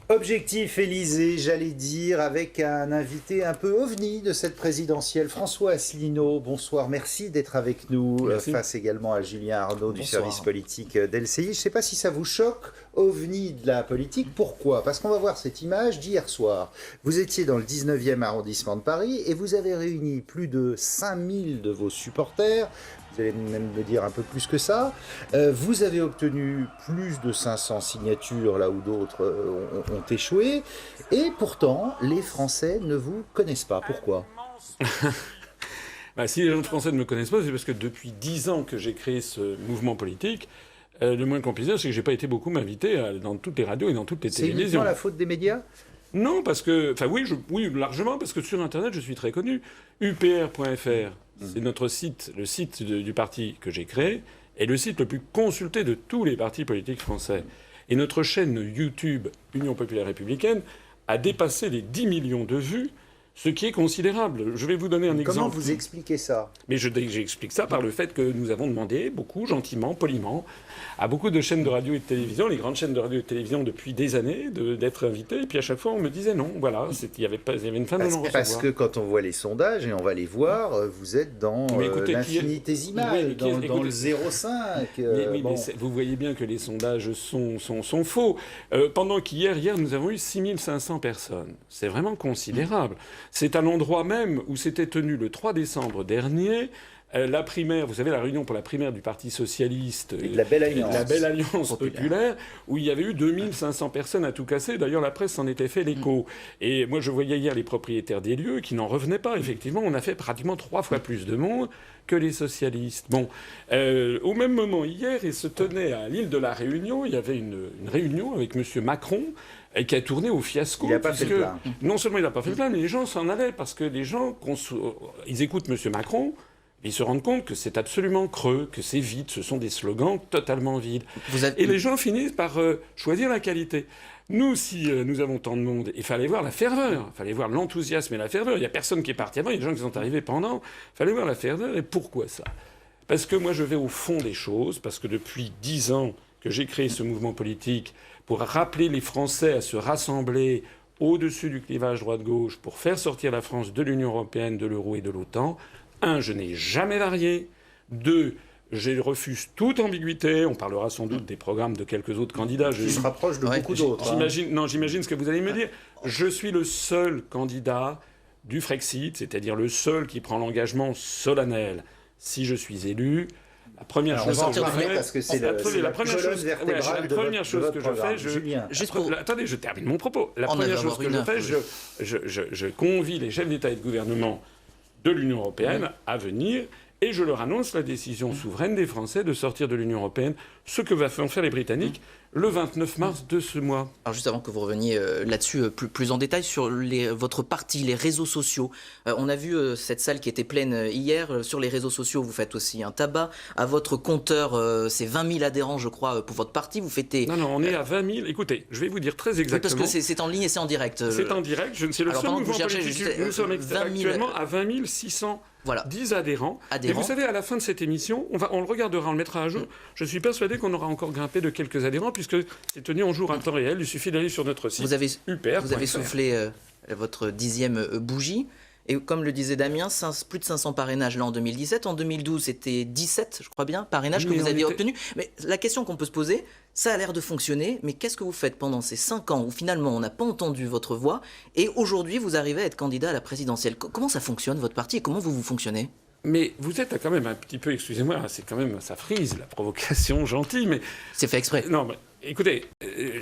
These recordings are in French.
Objectif Élysée, j'allais dire, avec un invité un peu ovni de cette présidentielle, François Asselineau. Bonsoir, merci d'être avec nous, face également à Julien Arnaud du service politique d'LCI. Je ne sais pas si ça vous choque, ovni de la politique. Pourquoi? Parce qu'on va voir cette image d'hier soir. Vous étiez dans le 19e arrondissement de Paris et vous avez réuni plus de 5000 de vos supporters. Vous allez même me dire un peu plus que ça. Vous avez obtenu plus de 500 signatures là où d'autres ont échoué. Et pourtant, les Français ne vous connaissent pas. Pourquoi? Si les gens français ne me connaissent pas, c'est parce que depuis 10 ans que j'ai créé ce mouvement politique, le moins qu'on puisse dire, c'est que j'ai pas été beaucoup m'inviter dans toutes les radios et dans toutes les télévisions. C'est uniquement la faute des médias? Non, parce que... Enfin oui, largement, parce que sur Internet, je suis très connu. UPR.fr, c'est notre site, le site du parti que j'ai créé, est le site le plus consulté de tous les partis politiques français. Et notre chaîne YouTube, Union Populaire Républicaine, a dépassé les 10 millions de vues, ce qui est considérable. Je vais vous donner un exemple. Comment vous expliquez ça? Mais j'explique ça par le fait que nous avons demandé beaucoup, gentiment, poliment, à beaucoup de chaînes de radio et de télévision, les grandes chaînes de radio et de télévision depuis des années, d'être invités. Et puis à chaque fois, on me disait non. Voilà, il y avait une fin de non-recevoir. Parce que quand on voit les sondages, et on va les voir, vous êtes dans l'infinitésimal, dans le 0,5. Mais vous voyez bien que les sondages sont faux. Pendant hier, nous avons eu 6500 personnes. C'est vraiment considérable. C'est à l'endroit même où s'était tenu le 3 décembre dernier la primaire, vous savez, la réunion pour la primaire du Parti Socialiste et de la Belle Alliance, populaire, où il y avait eu 2500 personnes à tout casser. D'ailleurs, la presse s'en était fait l'écho. Et moi, je voyais hier les propriétaires des lieux qui n'en revenaient pas. Effectivement, on a fait pratiquement 3 fois plus de monde que les socialistes. Bon, au même moment, hier, il se tenait à l'île de la Réunion, il y avait une réunion avec M. Macron, et qui a tourné au fiasco. Il n'a pas fait le plein. Non seulement il n'a pas fait le plein, mais les gens s'en allaient, parce que les gens, ils écoutent M. Macron, ils se rendent compte que c'est absolument creux, que c'est vide, ce sont des slogans totalement vides. Et les gens finissent par choisir la qualité. Nous, si nous avons tant de monde, il fallait voir la ferveur, il fallait voir l'enthousiasme et la ferveur. Il n'y a personne qui est parti avant, il y a des gens qui sont arrivés pendant. Il fallait voir la ferveur. Et pourquoi ça? Parce que moi, je vais au fond des choses, parce que depuis 10 ans que j'ai créé ce mouvement politique pour rappeler les Français à se rassembler au-dessus du clivage droite-gauche pour faire sortir la France de l'Union européenne, de l'euro et de l'OTAN. 1, je n'ai jamais varié. 2, je refuse toute ambiguïté. On parlera sans doute des programmes de quelques autres candidats. Qui se rapprochent de beaucoup d'autres. J'imagine ce que vous allez me dire. Je suis le seul candidat du Frexit, c'est-à-dire le seul qui prend l'engagement solennel. Si je suis élu, la première chose que je fais, attendez, je termine mon propos. La première chose que je fais, je convie les chefs d'État et de gouvernement de l'Union européenne à venir, et je leur annonce la décision souveraine des Français de sortir de l'Union européenne, ce que vont faire les Britanniques le 29 mars de ce mois. Alors juste avant que vous reveniez là-dessus plus en détail sur votre parti, les réseaux sociaux. On a vu cette salle qui était pleine hier. Sur les réseaux sociaux, vous faites aussi un tabac. À votre compteur, c'est 20 000 adhérents, je crois, pour votre parti. Vous fêtez... Non, on est à 20 000. Écoutez, je vais vous dire très exactement. Parce que c'est en ligne et c'est en direct. C'est en direct. C'est le seul mouvement politique. Nous sommes actuellement à 20 600. Voilà. 10 adhérents. Et vous savez, à la fin de cette émission, on le regardera, on le mettra à jour. Je suis persuadé qu'on aura encore grimpé de quelques adhérents, puisque c'est tenu en jour à temps réel. Il suffit d'aller sur notre site. Vous avez soufflé votre 10e bougie. Et comme le disait Damien, plus de 500 parrainages là en 2017. En 2012, c'était 17, je crois bien, parrainages que vous aviez obtenus. Mais la question qu'on peut se poser, ça a l'air de fonctionner, mais qu'est-ce que vous faites pendant ces 5 ans où finalement on n'a pas entendu votre voix et aujourd'hui vous arrivez à être candidat à la présidentielle? Comment ça fonctionne votre parti et comment vous fonctionnez? Mais vous êtes quand même un petit peu, excusez-moi, c'est quand même, ça frise la provocation gentille, mais... C'est fait exprès. Non, mais écoutez,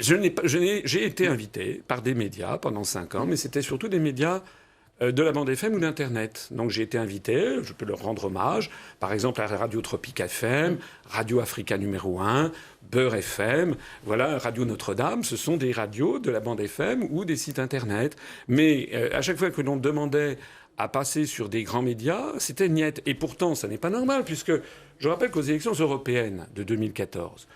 j'ai été invité par des médias pendant 5 ans, mais c'était surtout des médias de la bande FM ou d'Internet. Donc j'ai été invité, je peux leur rendre hommage, par exemple à Radio Tropique FM, Radio Africa numéro 1, Beurre FM, voilà, Radio Notre-Dame, ce sont des radios de la bande FM ou des sites Internet. Mais à chaque fois que l'on demandait à passer sur des grands médias, c'était niette. Et pourtant, ça n'est pas normal, puisque je rappelle qu'aux élections européennes de 2014,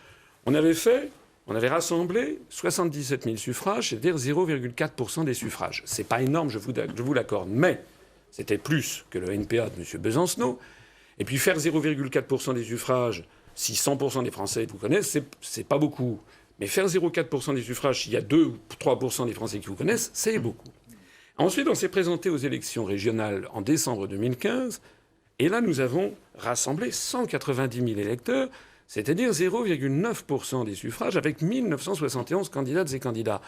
on avait rassemblé 77 000 suffrages, c'est-à-dire 0,4% des suffrages. C'est pas énorme, je vous l'accorde, mais c'était plus que le NPA de M. Besancenot. Et puis faire 0,4% des suffrages, si 100% des Français vous connaissent, c'est pas beaucoup. Mais faire 0,4% des suffrages, s'il y a 2 ou 3% des Français qui vous connaissent, c'est beaucoup. Ensuite, on s'est présenté aux élections régionales en décembre 2015, et là, nous avons rassemblé 190 000 électeurs, c'est-à-dire 0,9% des suffrages, avec 1971 candidates et candidats.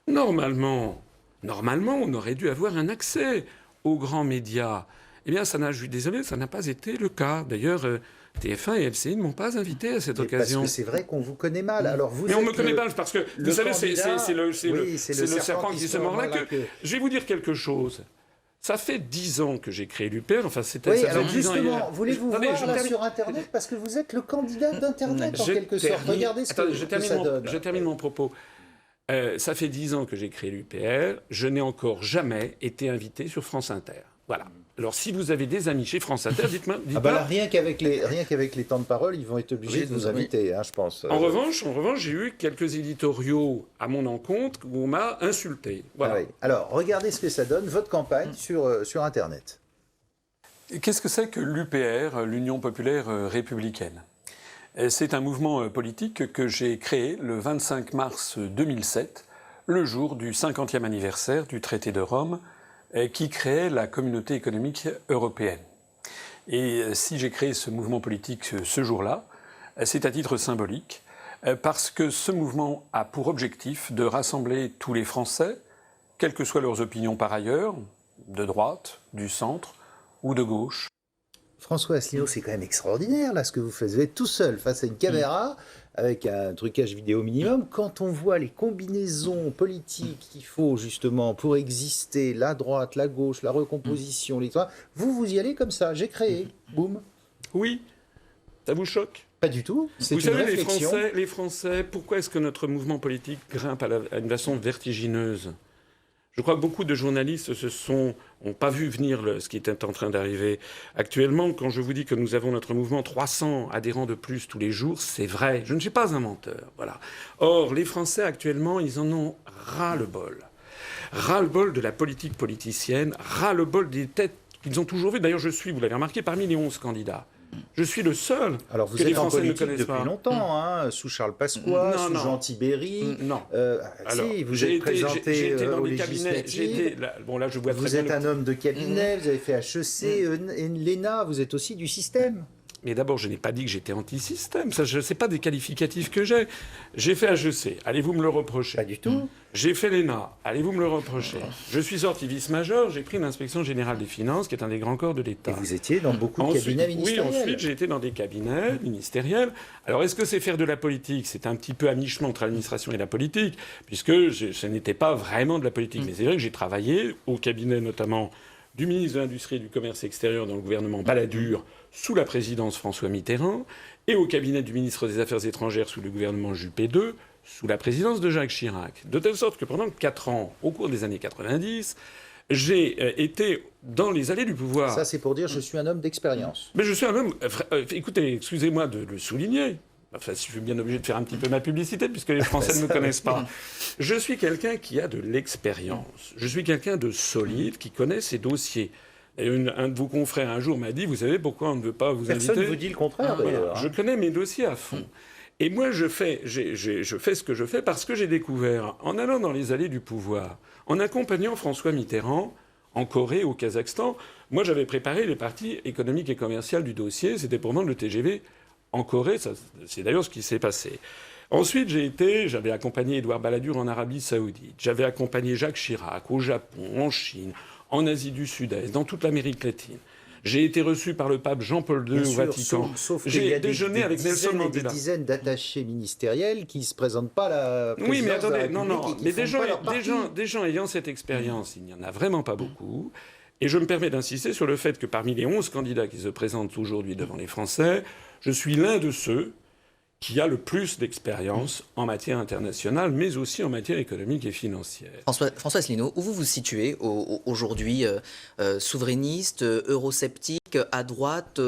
Normalement, on aurait dû avoir un accès aux grands médias. Eh bien, je suis désolé, ça n'a pas été le cas. D'ailleurs, TF1 et LCI ne m'ont pas invité à cette occasion. Parce que c'est vrai qu'on vous connaît mal. Alors mais on me connaît mal parce que, vous savez, c'est le serpent qui se mord la queue. Je vais vous dire quelque chose. Ça fait 10 ans que j'ai créé l'UPR. Enfin, oui, alors justement, voulez-vous voir là sur Internet? Parce que vous êtes le candidat d'Internet, en quelque sorte. Regardez ce que ça donne. Je termine mon propos. Ça fait 10 ans que j'ai créé l'UPR. Je n'ai encore jamais été invité sur France Inter. Voilà. Alors, si vous avez des amis chez France Inter, dites-moi. Là, rien qu'avec les temps de parole, ils vont être obligés de vous inviter, je pense. En revanche, j'ai eu quelques éditoriaux à mon encontre où on m'a insulté. Voilà. Ah oui. Alors, regardez ce que ça donne, votre campagne sur Internet. Qu'est-ce que c'est que l'UPR, l'Union populaire républicaine? C'est un mouvement politique que j'ai créé le 25 mars 2007, le jour du 50e anniversaire du traité de Rome, qui créait la communauté économique européenne. Et si j'ai créé ce mouvement politique ce jour-là, c'est à titre symbolique, parce que ce mouvement a pour objectif de rassembler tous les Français, quelles que soient leurs opinions par ailleurs, de droite, du centre ou de gauche. François Asselineau, c'est quand même extraordinaire, là, ce que vous faites. Vous êtes tout seul face à une caméra, avec un trucage vidéo minimum. Quand on voit les combinaisons politiques qu'il faut, justement, pour exister, la droite, la gauche, la recomposition, l'histoire, vous y allez comme ça. J'ai créé. Boum. Oui. Ça vous choque? Pas du tout. Vous savez, les Français, pourquoi est-ce que notre mouvement politique grimpe à une façon vertigineuse? Je crois que beaucoup de journalistes n'ont pas vu venir ce qui était en train d'arriver. Actuellement, quand je vous dis que nous avons notre mouvement 300 adhérents de plus tous les jours, c'est vrai. Je ne suis pas un menteur. Voilà. Or, les Français, actuellement, ils en ont ras-le-bol. Ras-le-bol de la politique politicienne, ras-le-bol des têtes qu'ils ont toujours vues. D'ailleurs, vous l'avez remarqué, parmi les 11 candidats. Je suis le seul. Alors vous êtes en politique depuis longtemps, sous Charles Pasqua, sous Jean Tibéry. Non. Alors, si, vous êtes présenté j'ai été dans aux des cabinets. Là, je vois vous êtes un homme de cabinet, vous avez fait HEC, l'ENA, vous êtes aussi du système. Mais d'abord, je n'ai pas dit que j'étais anti-système. Ça, c'est pas des qualificatifs que j'ai. J'ai fait HEC. Allez-vous me le reprocher? Pas du tout. J'ai fait l'ENA. Allez-vous me le reprocher? Je suis sorti vice-major. J'ai pris l'inspection générale des finances, qui est un des grands corps de l'État. Et vous étiez dans beaucoup de cabinets ministériels. Oui, ensuite, j'ai été dans des cabinets ministériels. Alors, est-ce que c'est faire de la politique? C'est un petit peu à mi-chemin entre l'administration et la politique, puisque ce n'était pas vraiment de la politique. Mais c'est vrai que j'ai travaillé au cabinet, notamment, du ministre de l'Industrie et du Commerce extérieur dans le gouvernement Balladur, sous la présidence François Mitterrand, et au cabinet du ministre des Affaires étrangères sous le gouvernement Juppé II, sous la présidence de Jacques Chirac. De telle sorte que pendant 4 ans, au cours des années 90, j'ai été dans les allées du pouvoir. Ça, c'est pour dire je suis un homme d'expérience. Mais je suis un homme... écoutez, excusez-moi de le souligner. Enfin, je suis bien obligé de faire un petit peu ma publicité, puisque les Français ne me connaissent pas. Je suis quelqu'un qui a de l'expérience. Je suis quelqu'un de solide, qui connaît ses dossiers. Et un de vos confrères, un jour, m'a dit, vous savez pourquoi on ne veut pas vous inviter? Personne ne vous dit le contraire, d'ailleurs. Je connais mes dossiers à fond. Et moi, je fais ce que je fais parce que j'ai découvert, en allant dans les allées du pouvoir, en accompagnant François Mitterrand en Corée, au Kazakhstan, moi, j'avais préparé les parties économiques et commerciales du dossier. C'était pour vendre le TGV en Corée. C'est d'ailleurs ce qui s'est passé. Ensuite, j'avais accompagné Édouard Balladur en Arabie Saoudite. J'avais accompagné Jacques Chirac au Japon, en Chine, en Asie du Sud-Est, dans toute l'Amérique latine. J'ai été reçu par le pape Jean-Paul II au Vatican. J'ai déjeuné avec Nelson Mandela. Des dizaines d'attachés ministériels qui ne se présentent pas à la présidence. Oui, mais attendez, mais des gens ayant cette expérience, il n'y en a vraiment pas beaucoup. Et je me permets d'insister sur le fait que parmi les 11 candidats qui se présentent aujourd'hui devant les Français, je suis l'un de ceux qui a le plus d'expérience en matière internationale, mais aussi en matière économique et financière. François Asselineau, où vous vous situez aujourd'hui? Souverainiste, eurosceptique, à droite,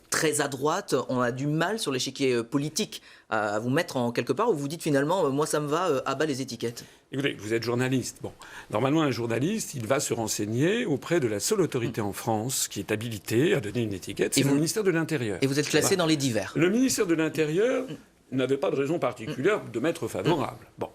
très à droite? On a du mal sur l'échiquier politique à vous mettre en quelque part, où vous dites finalement, moi ça me va, à bas les étiquettes? Écoutez, vous êtes journaliste. Bon, normalement, un journaliste, il va se renseigner auprès de la seule autorité en France qui est habilitée à donner une étiquette, c'est le ministère de l'Intérieur. Et vous êtes classé dans les divers. Le ministère de l'Intérieur n'avaient pas de raison particulière de m'être favorables. Bon.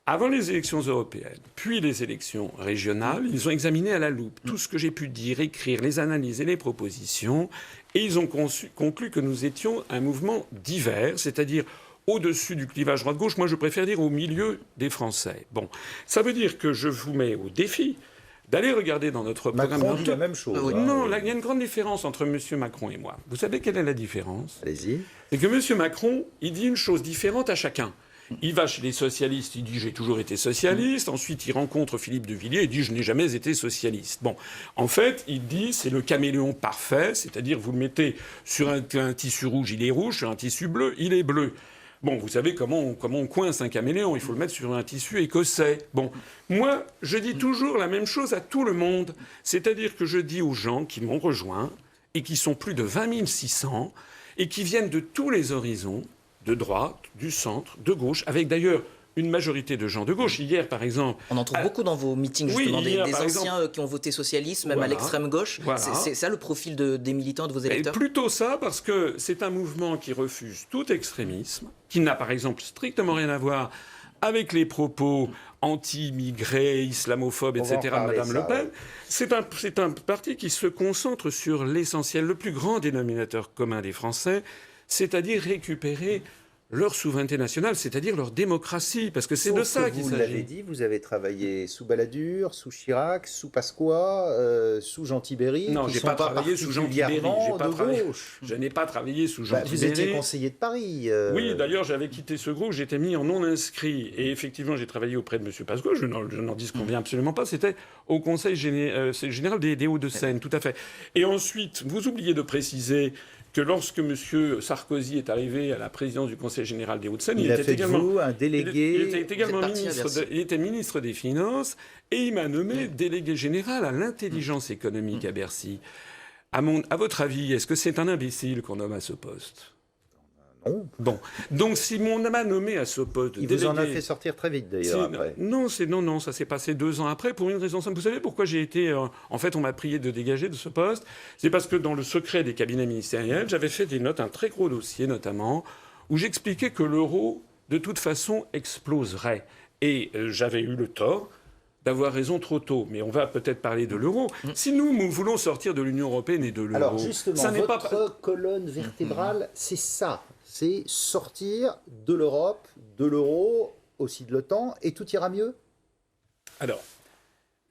Avant les élections européennes, puis les élections régionales, ils ont examiné à la loupe tout ce que j'ai pu dire, écrire, les analyses et les propositions, et ils ont conclu que nous étions un mouvement divers, c'est-à-dire au-dessus du clivage droite-gauche. Moi, je préfère dire au milieu des Français. Bon, ça veut dire que je vous mets au défi d'aller regarder dans notre programme... Macron dit la même chose. Non, là, il y a une grande différence entre M. Macron et moi. Vous savez quelle est la différence? Allez-y. C'est que M. Macron, il dit une chose différente à chacun. Il va chez les socialistes, il dit « j'ai toujours été socialiste ». Ensuite, il rencontre Philippe de Villiers, il dit « je n'ai jamais été socialiste ». Bon, en fait, il dit c'est le caméléon parfait, c'est-à-dire vous le mettez sur un tissu rouge, il est rouge, sur un tissu bleu, il est bleu. Bon, vous savez comment on coince un caméléon, il faut le mettre sur un tissu écossais. Bon, moi, je dis toujours la même chose à tout le monde, c'est-à-dire que je dis aux gens qui m'ont rejoint, et qui sont plus de 20 600, et qui viennent de tous les horizons, de droite, du centre, de gauche, avec d'ailleurs une majorité de gens de gauche. Hier, par exemple... On en trouve beaucoup dans vos meetings, justement, oui, hier, des anciens qui ont voté socialiste, même à l'extrême gauche. Voilà. C'est ça le profil des militants, de vos électeurs? Et plutôt ça, parce que c'est un mouvement qui refuse tout extrémisme, qui n'a par exemple strictement rien à voir avec les propos anti-immigrés, islamophobes, etc. de Mme Le Pen. C'est un parti qui se concentre sur l'essentiel, le plus grand dénominateur commun des Français, c'est-à-dire récupérer leur souveraineté nationale, c'est-à-dire leur démocratie, parce que c'est de ça qu'il s'agit. Vous l'avez dit, vous avez travaillé sous Balladur, sous Chirac, sous Pasqua, sous Jean Tibéry. Non, je n'ai pas travaillé sous Jean Tibéry. Je n'ai pas travaillé sous Jean Tibéry. Vous étiez conseiller de Paris. Oui, d'ailleurs, j'avais quitté ce groupe, j'étais mis en non-inscrit. Et effectivement, j'ai travaillé auprès de M. Pasqua, je n'en disconviens absolument pas. C'était au Conseil général des Hauts-de-Seine, tout à fait. Et ensuite, vous oubliez de préciser que lorsque M. Sarkozy est arrivé à la présidence du Conseil général des Hauts-de-Seine, il était également un délégué. Il était également ministre des Finances et il m'a nommé délégué général à l'intelligence économique à Bercy. À votre avis, est-ce que c'est un imbécile qu'on nomme à ce poste? Non. Bon. Donc, si on m'a nommé à ce poste de délégué... Il vous en a fait sortir très vite, d'ailleurs, après. Non, ça s'est passé 2 ans après, pour une raison simple. Vous savez pourquoi j'ai été... en fait, on m'a prié de dégager de ce poste. C'est parce que dans le secret des cabinets ministériels, j'avais fait des notes, un très gros dossier, notamment, où j'expliquais que l'euro, de toute façon, exploserait. Et j'avais eu le tort d'avoir raison trop tôt. Mais on va peut-être parler de l'euro. Si nous voulons sortir de l'Union européenne et de l'euro... Alors, justement, ça n'est votre colonne vertébrale, c'est ça. C'est sortir de l'Europe, de l'euro, aussi de l'OTAN, et tout ira mieux? Alors,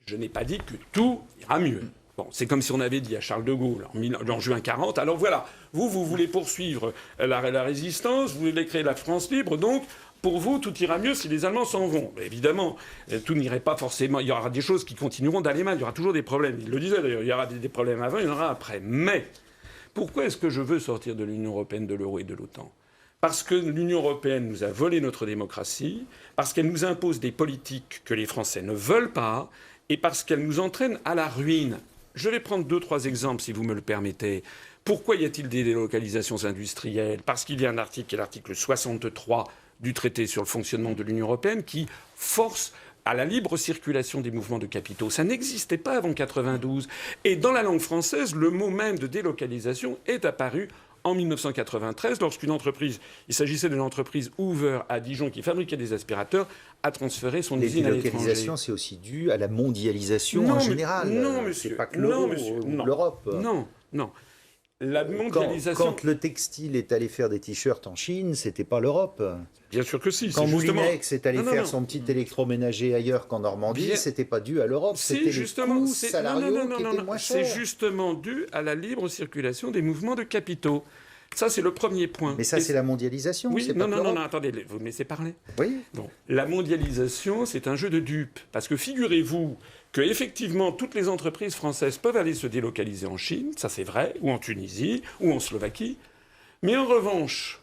je n'ai pas dit que tout ira mieux. Bon, c'est comme si on avait dit à Charles de Gaulle en juin 40, alors voilà, vous voulez poursuivre la résistance, vous voulez créer la France libre, donc pour vous, tout ira mieux si les Allemands s'en vont. Mais évidemment, tout n'irait pas forcément. Il y aura des choses qui continueront d'aller mal, il y aura toujours des problèmes. Il le disait d'ailleurs, il y aura des problèmes avant, il y en aura après. Mais pourquoi est-ce que je veux sortir de l'Union européenne, de l'euro et de l'OTAN? Parce que l'Union européenne nous a volé notre démocratie, parce qu'elle nous impose des politiques que les Français ne veulent pas, et parce qu'elle nous entraîne à la ruine. Je vais prendre 2-3 exemples, si vous me le permettez. Pourquoi y a-t-il des délocalisations industrielles? Parce qu'il y a un article, qui est l'article 63 du traité sur le fonctionnement de l'Union européenne, qui force à la libre circulation des mouvements de capitaux. Ça n'existait pas avant 92. Et dans la langue française, le mot même de délocalisation est apparu en 1993, lorsqu'une entreprise, il s'agissait d'une entreprise Hoover à Dijon qui fabriquait des aspirateurs, a transféré son usine à l'étranger. Les délocalisations, c'est aussi dû à la mondialisation en général. Non, monsieur. C'est pas que l'euro ou l'Europe. Non. La mondialisation... Quand le textile est allé faire des t-shirts en Chine, c'était pas l'Europe. Bien sûr que si. Quand Moulinex est allé faire son petit électroménager ailleurs qu'en Normandie, c'était pas dû à l'Europe. C'était les coûts salariaux qui étaient moins chers. C'est justement dû à la libre circulation des mouvements de capitaux. Ça, c'est le premier point. Mais ça, c'est la mondialisation. Oui, non, attendez, vous me laissez parler. Oui. Bon, la mondialisation, c'est un jeu de dupes. Parce que figurez-vous que, effectivement, toutes les entreprises françaises peuvent aller se délocaliser en Chine, ça c'est vrai, ou en Tunisie, ou en Slovaquie. Mais en revanche,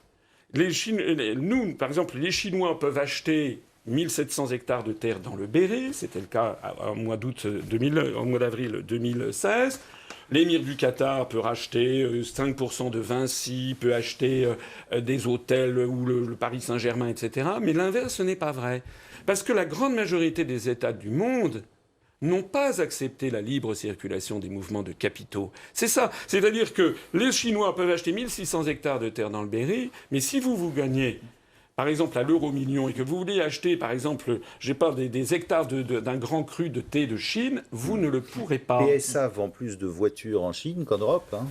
nous, par exemple, les Chinois peuvent acheter 1700 hectares de terre dans le Berry, c'était le cas au mois d'avril 2016. L'émir du Qatar peut racheter 5% de Vinci, peut acheter des hôtels ou le Paris Saint-Germain, etc. Mais l'inverse, ce n'est pas vrai. Parce que la grande majorité des États du monde n'ont pas accepté la libre circulation des mouvements de capitaux. C'est ça. C'est-à-dire que les Chinois peuvent acheter 1600 hectares de terre dans le Berry, mais si vous gagnez par exemple, à l'euro-million, et que vous voulez acheter, par exemple, j'ai pas des hectares d'un grand cru de thé de Chine, vous ne le pourrez pas. PSA vend plus de voitures en Chine qu'en Europe. Hein.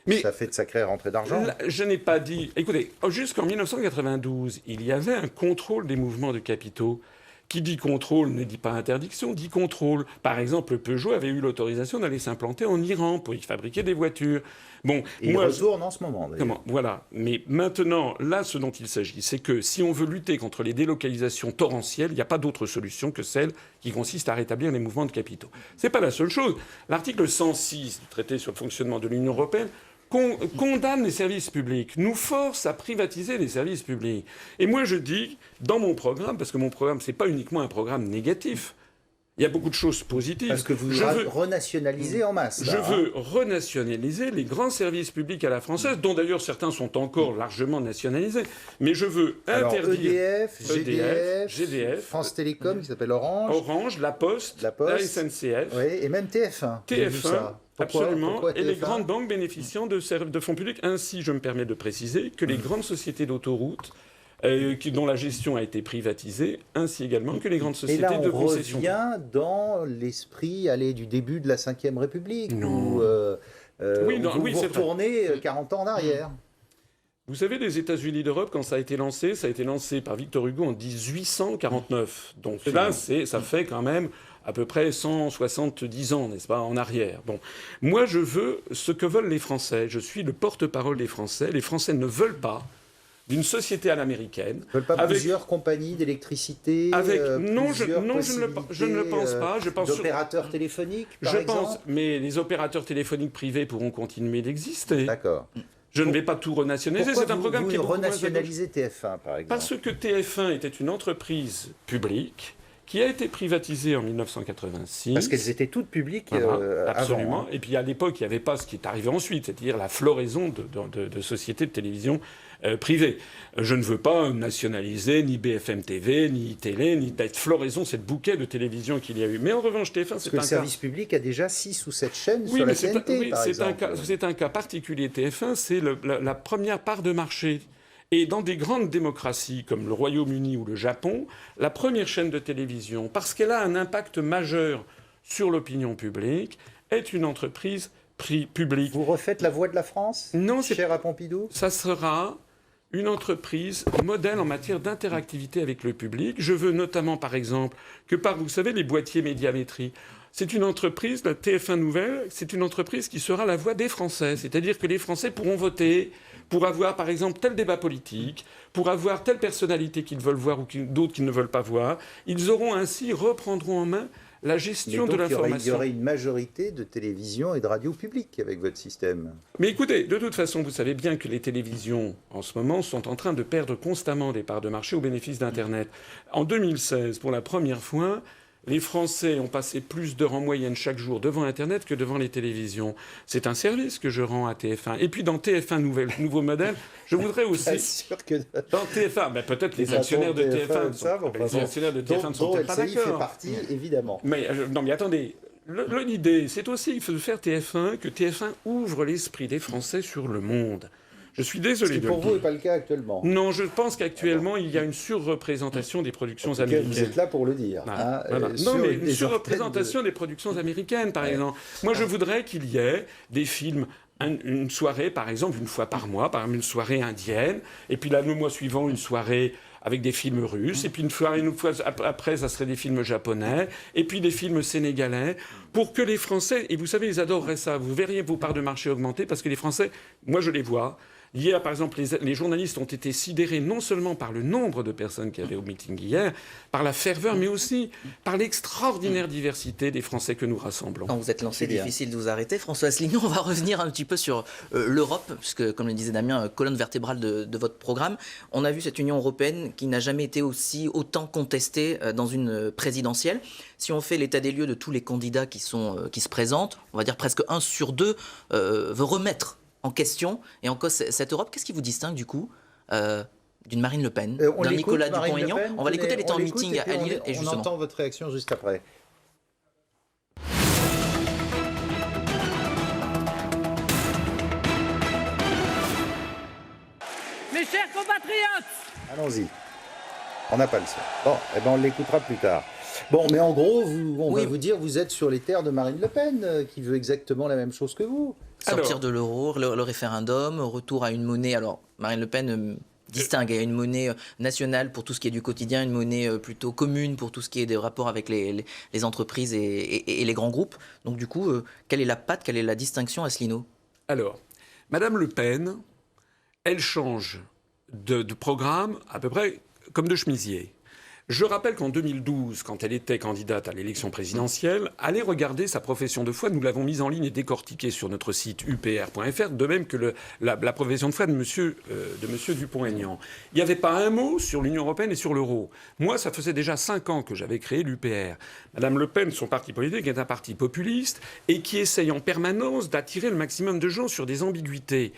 Mais ça fait de sacrées rentrées d'argent. Je n'ai pas dit... Écoutez, jusqu'en 1992, il y avait un contrôle des mouvements de capitaux. Qui dit contrôle ne dit pas interdiction, dit contrôle. Par exemple, Peugeot avait eu l'autorisation d'aller s'implanter en Iran pour y fabriquer des voitures. Bon, il retourne en ce moment. Voilà. Mais maintenant, là, ce dont il s'agit, c'est que si on veut lutter contre les délocalisations torrentielles, il n'y a pas d'autre solution que celle qui consiste à rétablir les mouvements de capitaux. C'est pas la seule chose. L'article 106 du traité sur le fonctionnement de l'Union européenne condamne les services publics, nous force à privatiser les services publics. Et moi, je dis, dans mon programme, parce que mon programme, c'est pas uniquement un programme négatif, il y a beaucoup de choses positives. Parce que vous veux renationaliser en masse. Je veux renationaliser les grands services publics à la française, dont d'ailleurs certains sont encore largement nationalisés. Mais je veux interdire... GDF, France Télécom, qui s'appelle Orange. Orange, La Poste, la SNCF. Oui, et même TF1. TF1. Absolument. Pourquoi et les grandes banques bénéficiant de fonds publics. Ainsi, je me permets de préciser que les grandes sociétés d'autoroutes, dont la gestion a été privatisée, ainsi également que les grandes sociétés de concession. Et là, on revient dans l'esprit du début de la Ve République, où vous retournez 40 ans en arrière. Vous savez, les États-Unis d'Europe, quand ça a été lancé par Victor Hugo en 1849. Donc là, ça fait quand même à peu près 170 ans, n'est-ce pas, en arrière. Bon, moi, je veux ce que veulent les Français. Je suis le porte-parole des Français. Les Français ne veulent pas d'une société à l'américaine. Ils ne veulent pas plusieurs compagnies d'électricité non, je ne le pense pas. Je pense d'opérateurs téléphoniques, par exemple. Mais les opérateurs téléphoniques privés pourront continuer d'exister. D'accord. Je ne vais pas tout renationaliser. C'est un programme qui est beaucoup renationaliser TF1, par exemple. Parce que TF1 était une entreprise publique qui a été privatisée en 1986. Parce qu'elles étaient toutes publiques absolument. avant. Et puis à l'époque, il n'y avait pas ce qui est arrivé ensuite, c'est-à-dire la floraison de sociétés de télévision privées. Je ne veux pas nationaliser ni BFM TV, ni télé, ni cette floraison, cette bouquet de télévision qu'il y a eu. Mais en revanche, TF1, c'est un cas... le service public a déjà 6 ou 7 chaînes sur la TNT, par exemple. C'est un cas particulier. TF1, c'est la première part de marché. Et dans des grandes démocraties comme le Royaume-Uni ou le Japon, la première chaîne de télévision, parce qu'elle a un impact majeur sur l'opinion publique, est une entreprise publique. Vous refaites La Voix de la France, cher à Pompidou ? Ça sera une entreprise modèle en matière d'interactivité avec le public. Je veux notamment, par exemple, que vous savez, les boîtiers médiamétrie, c'est une entreprise, la TF1 Nouvelle, c'est une entreprise qui sera la voix des Français. C'est-à-dire que les Français pourront voter pour avoir, par exemple, tel débat politique, pour avoir telle personnalité qu'ils veulent voir ou d'autres qu'ils ne veulent pas voir. Ils reprendront en main la gestion de l'information. Il y aurait une majorité de télévision et de radio publiques avec votre système. Mais écoutez, de toute façon, vous savez bien que les télévisions, en ce moment, sont en train de perdre constamment des parts de marché au bénéfice d'Internet. En 2016, pour la première fois, les Français ont passé plus d'heures en moyenne chaque jour devant Internet que devant les télévisions. C'est un service que je rends à TF1. Et puis dans TF1 nouveau modèle, je voudrais aussi... sûr que... Dans TF1, peut-être les actionnaires de TF1... Les actionnaires de TF1 ne sont peut-être pas d'accord. fait partie, évidemment. Mais attendez, l'idée, c'est aussi de faire TF1, que TF1 ouvre l'esprit des Français sur le monde. Je suis désolé. Ce qui pour vous n'est pas le cas actuellement. Non, je pense qu'actuellement, il y a une surreprésentation des productions américaines. Vous êtes là pour le dire. Non, mais une surreprésentation des productions américaines, par exemple. Moi, je voudrais qu'il y ait des films, une soirée, par exemple, une fois par mois, par exemple, une soirée indienne, et puis là, le mois suivant, une soirée avec des films russes, et puis une fois après, ça serait des films japonais, et puis des films sénégalais, pour que les Français, et vous savez, ils adoreraient ça, vous verriez vos parts de marché augmenter, parce que les Français, moi je les vois. Hier, par exemple, les journalistes ont été sidérés non seulement par le nombre de personnes qu'il y avait au meeting hier, par la ferveur, mais aussi par l'extraordinaire diversité des Français que nous rassemblons. Quand vous êtes lancé, difficile de vous arrêter. François Asselineau, on va revenir un petit peu sur l'Europe, puisque, comme le disait Damien, colonne vertébrale de votre programme. On a vu cette Union européenne qui n'a jamais été autant contestée dans une présidentielle. Si on fait l'état des lieux de tous les candidats qui se présentent, on va dire presque 1 sur 2 veut remettre en question et en cause cette Europe. Qu'est-ce qui vous distingue du coup d'une Marine Le Pen, d'un Nicolas Dupont-Aignan? On va l'écouter, elle était en meeting à Lille. On entend votre réaction juste après. Mes chers compatriotes, Allons-y. On n'a pas le son. Bon, eh ben on l'écoutera plus tard. Bon, mais en gros, on va vous dire, vous êtes sur les terres de Marine Le Pen, qui veut exactement la même chose que vous. Sortir de l'euro, le référendum, retour à une monnaie. Alors, Marine Le Pen distingue. Il y a une monnaie nationale pour tout ce qui est du quotidien, une monnaie plutôt commune pour tout ce qui est des rapports avec les entreprises et les grands groupes. Donc, du coup, quelle est la patte, quelle est la distinction, Asselineau ? Alors, Madame Le Pen, elle change de programme à peu près comme de chemisier. Je rappelle qu'en 2012, quand elle était candidate à l'élection présidentielle, allez regarder sa profession de foi. Nous l'avons mise en ligne et décortiquée sur notre site upr.fr, de même que la profession de foi de monsieur Dupont-Aignan. Il n'y avait pas un mot sur l'Union européenne et sur l'euro. Moi, ça faisait déjà 5 ans que j'avais créé l'UPR. Madame Le Pen, son parti politique, est un parti populiste et qui essaye en permanence d'attirer le maximum de gens sur des ambiguïtés.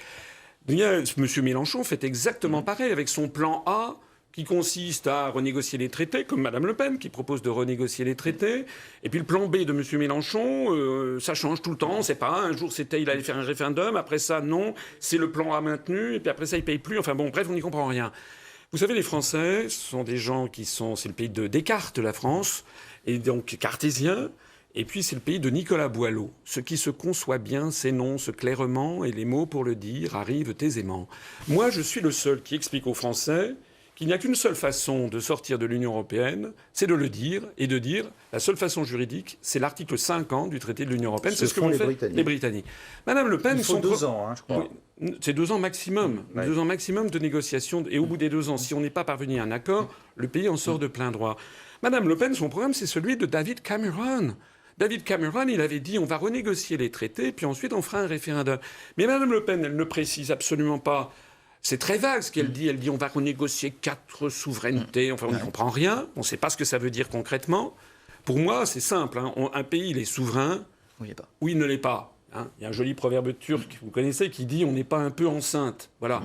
Monsieur Mélenchon fait exactement pareil avec son plan A, qui consiste à renégocier les traités, comme Mme Le Pen, qui propose de renégocier les traités. Et puis le plan B de M. Mélenchon, ça change tout le temps. C'est pas un jour il allait faire un référendum, après ça non, c'est le plan A maintenu, et puis après ça il paye plus. Enfin bon, bref, on n'y comprend rien. Vous savez, les Français sont des gens c'est le pays de Descartes, la France, et donc cartésien. Et puis c'est le pays de Nicolas Boileau. Ce qui se conçoit bien s'énonce clairement, et les mots pour le dire arrivent aisément. Moi, je suis le seul qui explique aux Français qu'il n'y a qu'une seule façon de sortir de l'Union européenne, c'est de le dire, et de dire la seule façon juridique, c'est l'article 50 du traité de l'Union européenne. C'est ce que vont faire les Britanniques. Madame Le Pen... Il faut 2 ans, je crois. Oui, c'est 2 ans maximum. 2 ans maximum de négociation. Et au bout des 2 ans, si on n'est pas parvenu à un accord, le pays en sort de plein droit. Madame Le Pen, son programme, c'est celui de David Cameron. David Cameron, il avait dit on va renégocier les traités, puis ensuite on fera un référendum. Mais Madame Le Pen, elle ne précise absolument pas... C'est très vague ce qu'elle dit. Elle dit on va renégocier 4 souverainetés. Enfin, on ne comprend rien. On ne sait pas ce que ça veut dire concrètement. Pour moi, c'est simple. Un pays, il est souverain ou il ne l'est pas. Il y a un joli proverbe turc, vous connaissez, qui dit on n'est pas un peu enceinte. Voilà.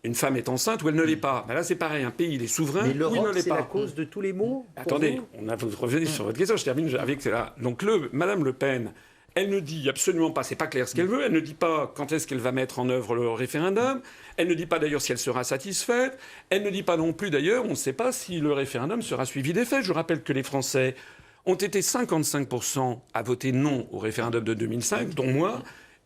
Une femme est enceinte ou elle ne l'est pas. Ben là, c'est pareil. Un pays, il est souverain ou il ne l'est pas. C'est la cause de tous les maux. Attendez, vous revenez sur votre question. Je termine avec cela. Donc, Madame Le Pen... Elle ne dit absolument pas, c'est pas clair ce qu'elle veut, elle ne dit pas quand est-ce qu'elle va mettre en œuvre le référendum, elle ne dit pas d'ailleurs si elle sera satisfaite, elle ne dit pas non plus d'ailleurs, on ne sait pas si le référendum sera suivi des faits. Je rappelle que les Français ont été 55% à voter non au référendum de 2005, dont moi,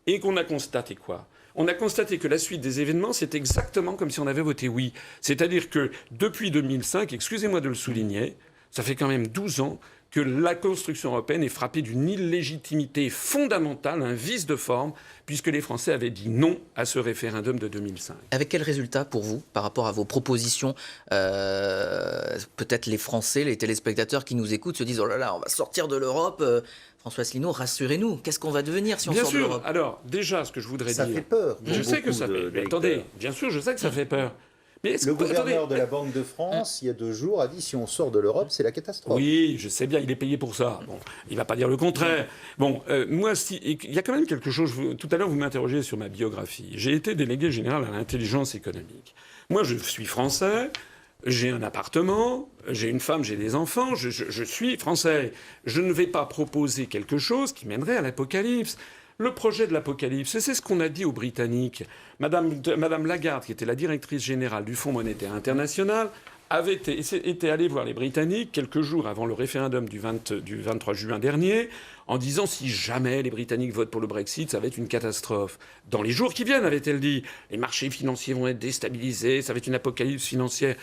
et qu'on a constaté quoi ? On a constaté que la suite des événements, c'est exactement comme si on avait voté oui. C'est-à-dire que depuis 2005, excusez-moi de le souligner, ça fait quand même 12 ans, que la construction européenne est frappée d'une illégitimité fondamentale, un vice de forme, puisque les Français avaient dit non à ce référendum de 2005. Avec quel résultat pour vous, par rapport à vos propositions peut-être les Français, les téléspectateurs qui nous écoutent se disent « Oh là là, on va sortir de l'Europe ». François Asselineau, rassurez-nous, qu'est-ce qu'on va devenir si on sort de l'Europe ? Bien sûr, alors déjà, ce que je voudrais dire... Ça fait peur. Je sais que ça fait... Mais attendez, bien sûr, je sais que ça fait peur. Mais le gouverneur de la Banque de France, il y a 2 jours, a dit si on sort de l'Europe, c'est la catastrophe. Oui, je sais bien, il est payé pour ça. Bon, il ne va pas dire le contraire. Bon, moi, il y a quand même quelque chose... Tout à l'heure, vous m'interrogez sur ma biographie. J'ai été délégué général à l'intelligence économique. Moi, je suis français, j'ai un appartement, j'ai une femme, j'ai des enfants, je suis français. Je ne vais pas proposer quelque chose qui mènerait à l'apocalypse. Le projet de l'apocalypse, c'est ce qu'on a dit aux Britanniques. Madame Lagarde, qui était la directrice générale du Fonds monétaire international, avait été allée voir les Britanniques quelques jours avant le référendum du 23 juin dernier, en disant si jamais les Britanniques votent pour le Brexit, ça va être une catastrophe. Dans les jours qui viennent, avait-elle dit, les marchés financiers vont être déstabilisés, ça va être une apocalypse financière.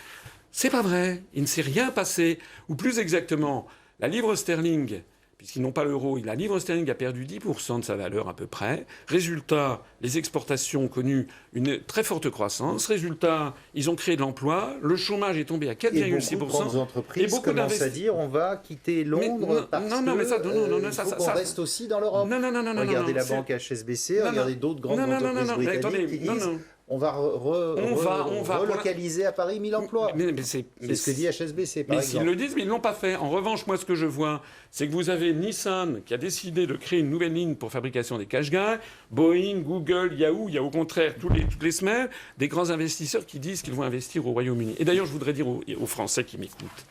C'est pas vrai, il ne s'est rien passé. Ou plus exactement, la livre sterling... puisqu'ils n'ont pas l'euro, la livre sterling a perdu 10% de sa valeur à peu près. Résultat, les exportations ont connu une très forte croissance. Résultat, ils ont créé de l'emploi. Le chômage est tombé à 4,6%. Et beaucoup de grandes entreprises commencent à dire on va quitter Londres parce qu'on reste aussi dans l'Europe. Regardez la banque HSBC, regardez d'autres grandes entreprises britanniques qui disent... On va relocaliser à Paris 1000 emplois. C'est ce que dit HSBC, par exemple. Mais s'ils le disent, mais ils ne l'ont pas fait. En revanche, moi, ce que je vois, c'est que vous avez Nissan qui a décidé de créer une nouvelle ligne pour fabrication des cache-gars, Boeing, Google, Yahoo. Il y a au contraire, toutes les semaines, des grands investisseurs qui disent qu'ils vont investir au Royaume-Uni. Et d'ailleurs, je voudrais dire aux Français qui m'écoutent,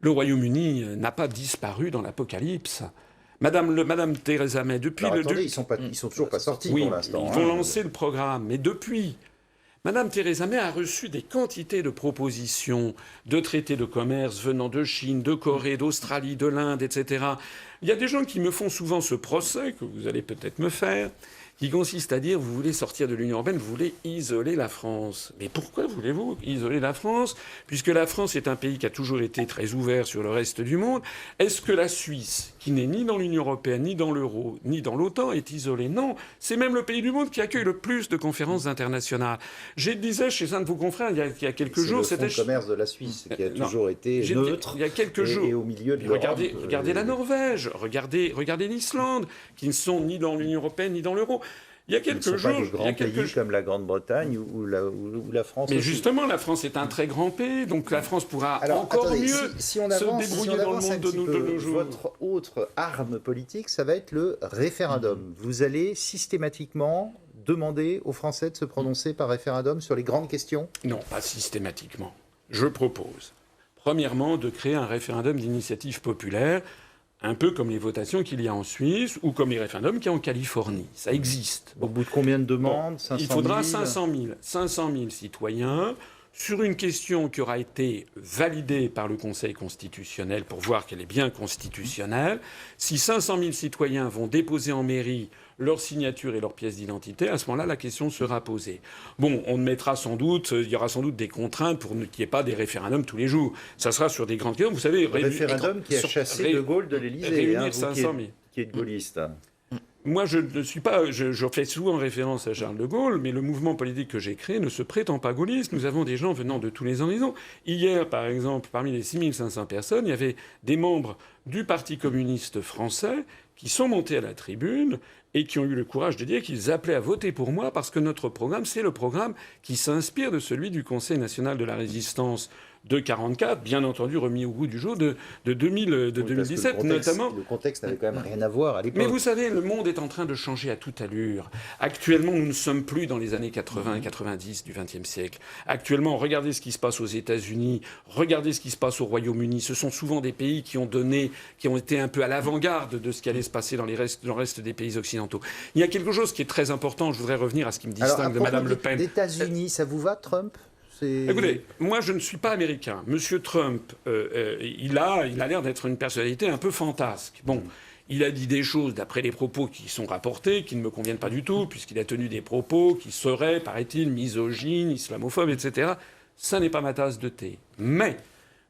le Royaume-Uni n'a pas disparu dans l'apocalypse. Madame Theresa May, depuis attendez, ils sont toujours pas sortis pour l'instant. Ils vont lancer le programme, mais depuis. Madame Theresa May a reçu des quantités de propositions de traités de commerce venant de Chine, de Corée, d'Australie, de l'Inde, etc. Il y a des gens qui me font souvent ce procès, que vous allez peut-être me faire, qui consiste à dire vous voulez sortir de l'Union européenne, vous voulez isoler la France. Mais pourquoi voulez-vous isoler la France, puisque la France est un pays qui a toujours été très ouvert sur le reste du monde? Est-ce que la Suisse, qui n'est ni dans l'Union européenne, ni dans l'euro, ni dans l'OTAN, est isolée? Non, c'est même le pays du monde qui accueille le plus de conférences internationales. Je disais chez un de vos confrères il y a quelques jours... C'est le fonds de commerce de la Suisse qui a toujours été neutre il y a quelques jours. Et au milieu de l'Europe. Regardez la Norvège, regardez l'Islande, qui ne sont ni dans l'Union européenne, ni dans l'euro. Il y a quelques jours, pas de grands pays comme la Grande-Bretagne ou la France. Mais aussi. Justement, la France est un très grand pays, donc la France pourra encore mieux se débrouiller dans le monde de nos jours. Votre autre arme politique, ça va être le référendum. Vous allez systématiquement demander aux Français de se prononcer par référendum sur les grandes questions? Non, pas systématiquement. Je propose, premièrement, de créer un référendum d'initiative populaire, un peu comme les votations qu'il y a en Suisse ou comme les référendums qu'il y a en Californie. Ça existe. Au bout de combien de demandes? 500 000 Il faudra 500 000 citoyens sur une question qui aura été validée par le Conseil constitutionnel pour voir qu'elle est bien constitutionnelle. Si 500 000 citoyens vont déposer en mairie leur signature et leur pièce d'identité, à ce moment-là, la question sera posée. Bon, il y aura sans doute des contraintes pour qu'il n'y ait pas des référendums tous les jours. Ça sera sur des grandes questions. Vous savez, le référendum qui a chassé De Gaulle de l'Élysée, réunir 500 000. Qui est de gaulliste. Moi, je ne suis pas. Je fais souvent référence à Charles de Gaulle, mais le mouvement politique que j'ai créé ne se prétend pas gaulliste. Nous avons des gens venant de tous les horizons. Hier, par exemple, parmi les 6500 personnes, il y avait des membres du Parti communiste français qui sont montés à la tribune et qui ont eu le courage de dire qu'ils appelaient à voter pour moi parce que notre programme, c'est le programme qui s'inspire de celui du Conseil national de la résistance de 1944, bien entendu remis au goût du jour de 2017, notamment. Le contexte n'avait quand même rien à voir à l'époque. Mais vous savez, le monde est en train de changer à toute allure. Actuellement, nous ne sommes plus dans les années 80 et 90 du XXe siècle. Actuellement, regardez ce qui se passe aux États-Unis, regardez ce qui se passe au Royaume-Uni. Ce sont souvent des pays qui ont été un peu à l'avant-garde de ce qui allait se passer dans le reste des pays occidentaux. Il y a quelque chose qui est très important. Je voudrais revenir à ce qui me distingue de Mme Le Pen. Les États-Unis, ça vous va, Trump? Écoutez, moi je ne suis pas américain. Monsieur Trump, il a l'air d'être une personnalité un peu fantasque. Bon, il a dit des choses, d'après les propos qui sont rapportés, qui ne me conviennent pas du tout, puisqu'il a tenu des propos qui seraient, paraît-il, misogynes, islamophobes, etc. Ça n'est pas ma tasse de thé. Mais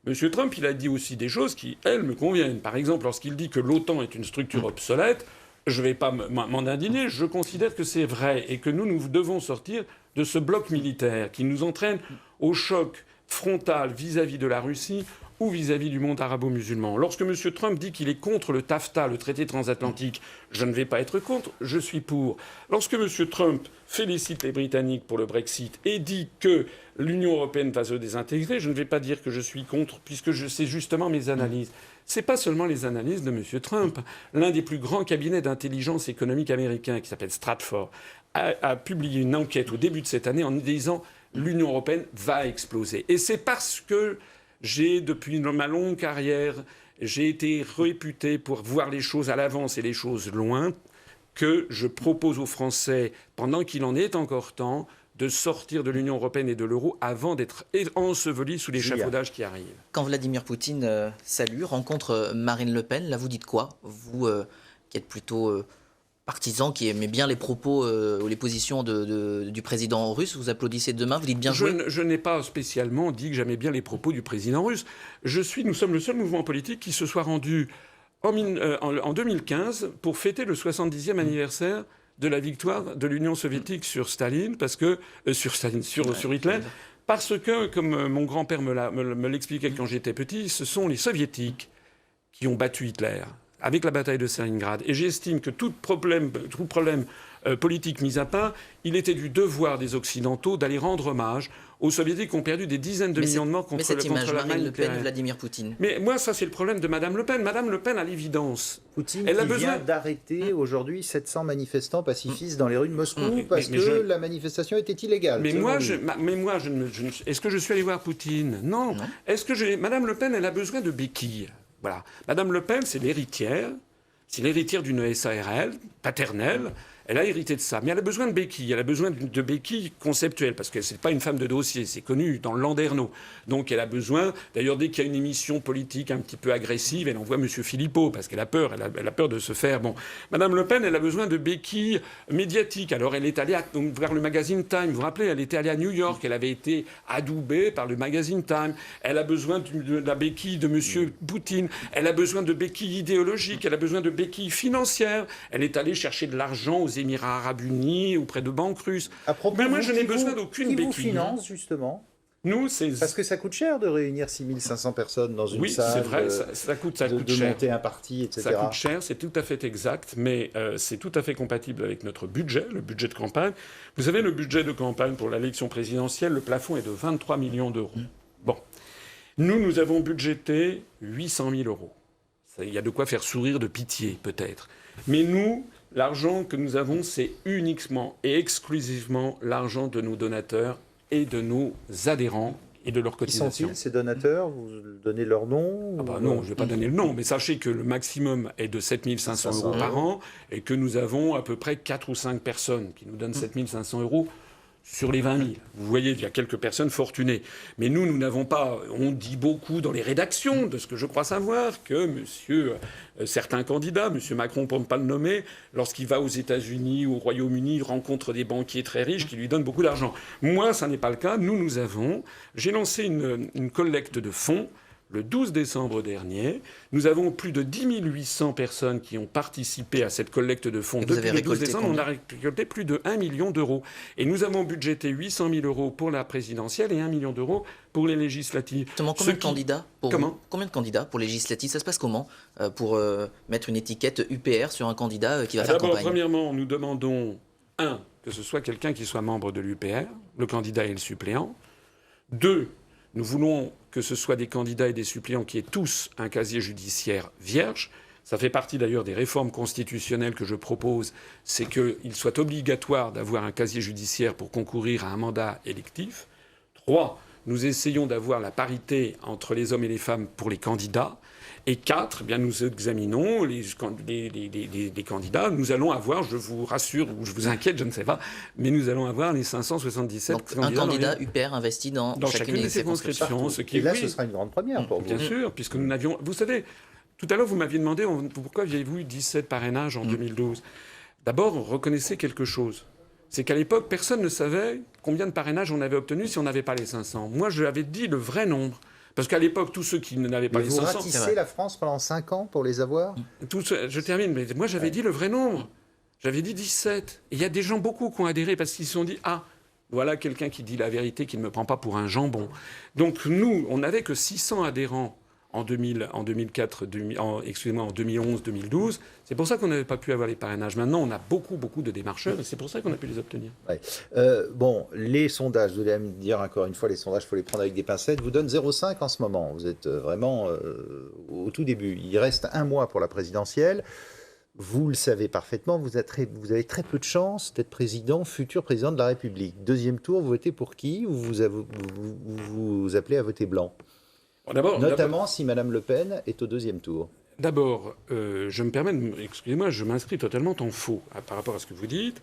Monsieur Trump, il a dit aussi des choses qui, elles, me conviennent. Par exemple, lorsqu'il dit que l'OTAN est une structure obsolète, je ne vais pas m'en indigner, je considère que c'est vrai et que nous devons sortir de ce bloc militaire qui nous entraîne au choc frontal vis-à-vis de la Russie ou vis-à-vis du monde arabo-musulman. Lorsque M. Trump dit qu'il est contre le TAFTA, le traité transatlantique, je ne vais pas être contre, je suis pour. Lorsque M. Trump félicite les Britanniques pour le Brexit et dit que l'Union européenne va se désintégrer, je ne vais pas dire que je suis contre, puisque c'est justement mes analyses. Ce n'est pas seulement les analyses de M. Trump. L'un des plus grands cabinets d'intelligence économique américain, qui s'appelle Stratfor, a publié une enquête au début de cette année en disant l'Union européenne va exploser. Et c'est parce que depuis ma longue carrière, j'ai été réputé pour voir les choses à l'avance et les choses loin, que je propose aux Français, pendant qu'il en est encore temps, de sortir de l'Union européenne et de l'euro avant d'être ensevelis sous l'échafaudage qui arrive. Quand Vladimir Poutine rencontre Marine Le Pen, là vous dites quoi? Vous qui êtes plutôt partisan, qui aimait bien les propos ou les positions du président russe, vous applaudissez de main, vous dites bien joué? Je n'ai pas spécialement dit que j'aimais bien les propos du président russe. Nous sommes le seul mouvement politique qui se soit rendu en 2015 pour fêter le 70e anniversaire de la victoire de l'Union soviétique sur Staline, sur Hitler, parce que, comme mon grand-père me l'expliquait quand j'étais petit, ce sont les soviétiques qui ont battu Hitler avec la bataille de Stalingrad. Et j'estime que tout problème politique mis à part, il était du devoir des Occidentaux d'aller rendre hommage aux Soviétiques qui ont perdu des dizaines de millions de morts contre Marine Le Pen, Vladimir Poutine. Mais moi, ça, c'est le problème de Mme Le Pen. Mme Le Pen, à l'évidence, Poutine vient d'arrêter aujourd'hui 700 manifestants pacifistes dans les rues de Moscou parce que la manifestation était illégale. Est-ce que je suis allé voir Poutine? Non. Mme Le Pen, elle a besoin de béquilles. Voilà. Mme Le Pen, c'est l'héritière d'une SARL paternelle. Elle a hérité de ça. Mais elle a besoin de béquilles. Elle a besoin de béquilles conceptuelles. Parce que c'est pas une femme de dossier. C'est connu dans le Landerneau. Donc elle a besoin... D'ailleurs, dès qu'il y a une émission politique un petit peu agressive, elle envoie M. Philippot. Parce qu'elle a peur. Elle a peur de se faire... Bon. Madame Le Pen, elle a besoin de béquilles médiatiques. Alors elle est allée voir le magazine Time. Vous vous rappelez, elle était allée à New York. Elle avait été adoubée par le magazine Time. Elle a besoin de la béquille de M. Poutine. Elle a besoin de béquilles idéologiques. Elle a besoin de béquilles financières. Elle est allée chercher de l'argent aux Émirats Arabes Unis, auprès de banques russes. Mais moi, je n'ai besoin d'aucune béquille. Qui vous finance, justement ? Nous, c'est... Parce que ça coûte cher de réunir 6500 personnes dans une salle. Oui, c'est vrai, ça coûte cher. De monter un parti, etc. Ça coûte cher, c'est tout à fait exact, mais c'est tout à fait compatible avec notre budget, le budget de campagne. Vous savez, le budget de campagne pour l'élection présidentielle, le plafond est de 23 millions d'euros. Bon. Nous avons budgété 800 000 euros. Il y a de quoi faire sourire de pitié, peut-être. Mais nous... L'argent que nous avons, c'est uniquement et exclusivement l'argent de nos donateurs et de nos adhérents et de leurs cotisations. Qui sont-ils, ces donateurs ? Vous donnez leur nom ? Non, je ne vais pas donner le nom, mais sachez que le maximum est de 7 500 euros par an et que nous avons à peu près 4 ou 5 personnes qui nous donnent 7 500 euros sur les 20 000. Vous voyez, il y a quelques personnes fortunées. Mais nous n'avons pas... On dit beaucoup dans les rédactions, de ce que je crois savoir, que certains candidats, M. Macron pour ne pas le nommer, lorsqu'il va aux États-Unis ou au Royaume-Uni, il rencontre des banquiers très riches qui lui donnent beaucoup d'argent. Moi, ça n'est pas le cas. J'ai lancé une collecte de fonds le 12 décembre dernier. Nous avons plus de 10 800 personnes qui ont participé à cette collecte de fonds. Depuis le 12 décembre, on a récolté plus de 1 million d'euros. Et nous avons budgété 800 000 euros pour la présidentielle et 1 million d'euros pour les législatives. Combien de candidats pour les législatives ? Ça se passe comment pour mettre une étiquette UPR sur un candidat qui va faire campagne ? D'abord, premièrement, nous demandons, que ce soit quelqu'un qui soit membre de l'UPR, le candidat et le suppléant. 2, nous voulons que ce soit des candidats et des suppléants qui aient tous un casier judiciaire vierge. Ça fait partie d'ailleurs des réformes constitutionnelles que je propose, c'est qu'il soit obligatoire d'avoir un casier judiciaire pour concourir à un mandat électif. 3, nous essayons d'avoir la parité entre les hommes et les femmes pour les candidats. Et 4, nous examinons les candidats. Nous allons avoir, je vous rassure, ou je vous inquiète, je ne sais pas, mais nous allons avoir les 577 Donc, candidats. Un candidat UPR investi dans chacune des circonscriptions. Ce sera une grande première pour vous. Bien sûr, puisque nous n'avions... Vous savez, tout à l'heure, vous m'aviez demandé pourquoi avez-vous eu 17 parrainages en 2012. D'abord, reconnaissez quelque chose. C'est qu'à l'époque, personne ne savait combien de parrainages on avait obtenus si on n'avait pas les 500. Moi, je l'avais dit le vrai nombre. Parce qu'à l'époque, tous ceux qui n'avaient pas les 500... Vous ratissez la France pendant 5 ans pour les avoir ? Je termine, mais moi j'avais dit le vrai nombre. J'avais dit 17. Et il y a des gens beaucoup qui ont adhéré parce qu'ils se sont dit « Ah, voilà quelqu'un qui dit la vérité, qui ne me prend pas pour un jambon. » Donc nous, on n'avait que 600 adhérents en 2011-2012. C'est pour ça qu'on n'avait pas pu avoir les parrainages. Maintenant, on a beaucoup de démarcheurs et c'est pour ça qu'on a pu les obtenir. Ouais. Les sondages, vous allez me dire encore une fois, les sondages, il faut les prendre avec des pincettes, vous donnent 0,5 en ce moment. Vous êtes vraiment au tout début. Il reste 1 mois pour la présidentielle. Vous le savez parfaitement, vous avez très peu de chances d'être futur président de la République. Deuxième tour, vous votez pour qui ? Vous appelez à voter blanc ? Notamment si Mme Le Pen est au deuxième tour. D'abord, je me permets excusez-moi, je m'inscris totalement en faux par rapport à ce que vous dites.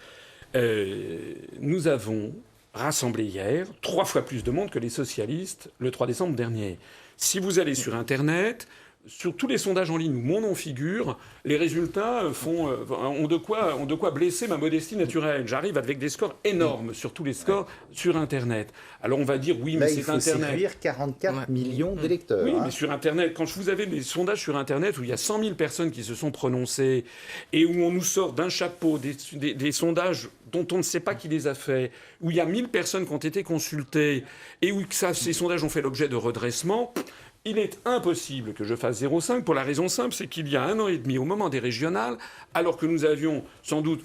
Nous avons rassemblé hier 3 fois plus de monde que les socialistes le 3 décembre dernier. Si vous allez sur Internet, sur tous les sondages en ligne où mon nom figure, les résultats ont de quoi blesser ma modestie naturelle. J'arrive avec des scores énormes sur tous les scores sur Internet. Alors on va dire oui, mais c'est Internet. Il faut séduire 44 millions d'électeurs. Oui, mais sur Internet, quand vous avez des sondages sur Internet où il y a 100 000 personnes qui se sont prononcées et où on nous sort d'un chapeau des sondages dont on ne sait pas qui les a faits, où il y a 1000 personnes qui ont été consultées et où ces sondages ont fait l'objet de redressement... Il est impossible que je fasse 0,5 pour la raison simple, c'est qu'il y a 1 an et demi, au moment des régionales, alors que nous avions sans doute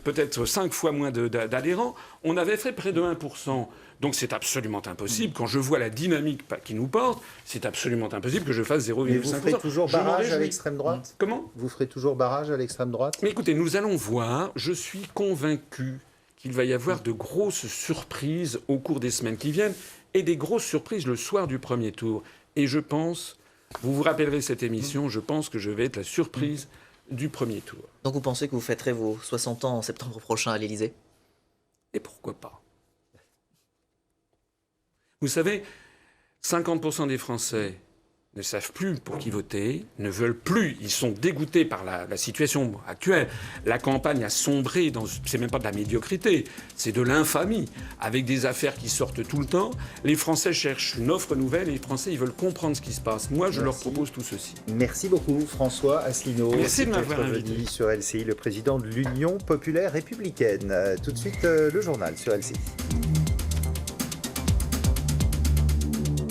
peut-être 5 fois moins d'adhérents, on avait fait près de 1%. Donc c'est absolument impossible. Quand je vois la dynamique qui nous porte, c'est absolument impossible que je fasse 0,5%. Mais vous ferez toujours barrage à l'extrême droite ? Comment ? Vous ferez toujours barrage à l'extrême droite ? Mais écoutez, nous allons voir. Je suis convaincu qu'il va y avoir de grosses surprises au cours des semaines qui viennent et des grosses surprises le soir du premier tour. Et je pense, vous vous rappellerez cette émission, je pense que je vais être la surprise du premier tour. Donc vous pensez que vous fêterez vos 60 ans en septembre prochain à l'Élysée? Et pourquoi pas? Vous savez, 50% des Français ne savent plus pour qui voter, ne veulent plus, ils sont dégoûtés par la situation actuelle. La campagne a sombré dans, c'est même pas de la médiocrité, c'est de l'infamie, avec des affaires qui sortent tout le temps. Les Français cherchent une offre nouvelle et les Français, ils veulent comprendre ce qui se passe. Moi, je leur propose tout ceci. Merci beaucoup, François Asselineau. Merci de m'avoir invité. Sur LCI, le président de l'Union populaire républicaine. Tout de suite, le journal sur LCI.